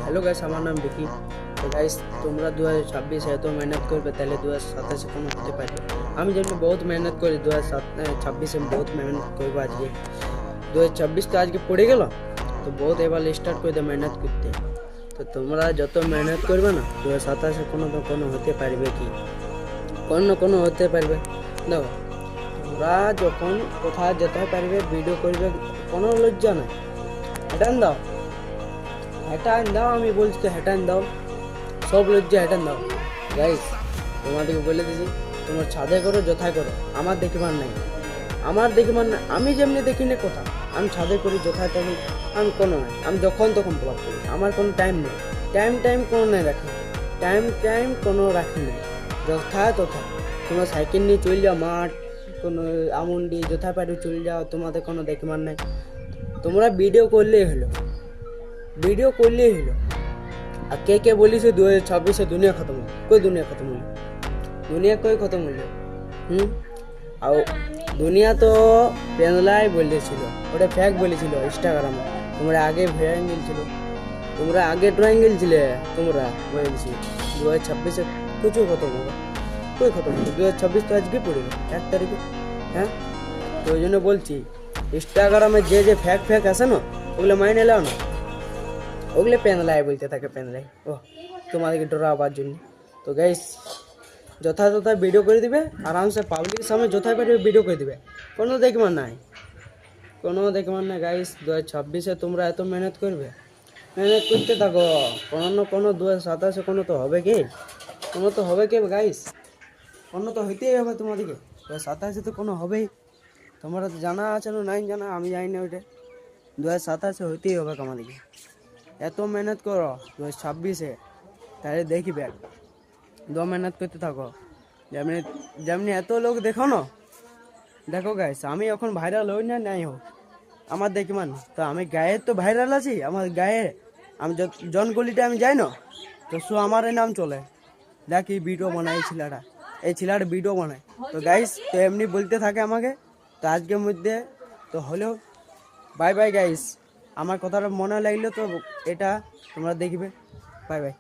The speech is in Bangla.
हेलो गाइस, আমার নাম বিকি। তো গাইস, তোমরা 2026 এত মেহনত করবে তাহলে 2027 কোনো হতে পারবে। আমি যেমন বহুত মেহনত করি 2026 এ বহুত মেহনত করবো। আজকে 2026 তো আজকে পড়ে গেল, তো বহুত এবার স্টার্ট করে দে মেহনত করতে। তো তোমরা যত মেহনত করবে না 2027 কোনো তো কোনো হতে পারবে, কি কোনো না কোনো হতে পারবে। দেখো, তোমরা যখন কোথাও যেতে পারবে, ভিডিও করবে, কোনো লজ্জা নাই। এটা দাও, হ্যাটান দাও, আমি বলছি তো হ্যাটান দাও, সব লজ্জা হ্যাটান দাও। গাইস, তোমাদেরকে বলে দিছি, তোমার ছাদে করো, যথায় করো, আমার দেখিবার নাই, আমার দেখিবার নাই। আমি যেমনি দেখি না কথা, আমি ছাদে করি, যথায় থাকি, আমি কোনো নাই, আমি যখন তখন ব্লগ করি, আমার কোনো টাইম নেই, টাইম কোনো নাই রাখি, টাইম কোনো রাখি নেই, যথায় তথা। তোমরা সাইকেল নিয়ে চলে যাও মাঠ, কোনো আমন্ডি, যথায় পারি চলে যাও, তোমাদের কোনো দেখিবার নাই। তোমরা ভিডিও করলেই হলো, ভিডিও করলেই হলো। আর কে বলিস 2026 দুনিয়া খতম হলো? कोई दुनिया खत्म हुई? दुनिया कोई खत्म हुई? আর দুনিয়া তো পেনলাই বলেছিল, ওটা ফ্যাক বলেছিল ইনস্টাগ্রামে। তোমরা আগে ভ্যাঙ্গেল ছিল, তোমরা আগে ড্রয়িং ছিলে, তোমরা বলেছি 2026 কিছু খতম হবে, কই খতম হবে? 2026 তো আজকে পড়বে 1 তারিখে। হ্যাঁ, তো ওই জন্য বলছি, ইনস্টাগ্রামে যে ফ্যাক আছে না, ওগুলো মাইনে নাও না। ওগুলো পেনলাই বলতে থাকে, পেনলাই ও তোমাদেরকে ডরাবার জন্য। তো গাইস, যথাযথ ভিডিও করে দিবে, আরামসে পাবলিক সামনে যথায় পারবে ভিডিও করে দিবে, কোনো দেখবার নাই, কোনো দেখবার নাই। গাইস, 2026 তোমরা এত মেহনত করবে, মেহনত করতে থাকো, কোনো না কোনো 2027 কোনো তো হবে কি, কোনো তো হবে কি গাইস, কোনো তো হইতেই হবে তোমাদেরকে। 2027 তো কোনো হবেই, তোমরা তো জানা আছে না, নাই জানা, আমি জানি না ওইটা। 2027 হইতেই হবে আমাদেরকে। এত মেহনত করো 2026 তাহলে দেখবে, মেহনত করতে থাকো। যেমনি যেমনি এত লোক দেখো না, দেখো গাইস, আমি এখন ভাইরাল হই না নাই হোক, আমার দেখিমান তো আমি গায়ের তো ভাইরাল আছি, আমার গায়ে আমি জনগলিতে আমি যাই না, তো আমার নাম চলে, দেখি ভিডিও বানাই এই ছেলেটা ভিডিও বানায়। তো গাইস, তো এমনি বলতে থাকে আমাকে। তো আজকের মধ্যে তো হলেও বাই বাই গাইস, আমার কথাটা মনে লাগলো তো এটা তোমরা দেখবে। Bye bye.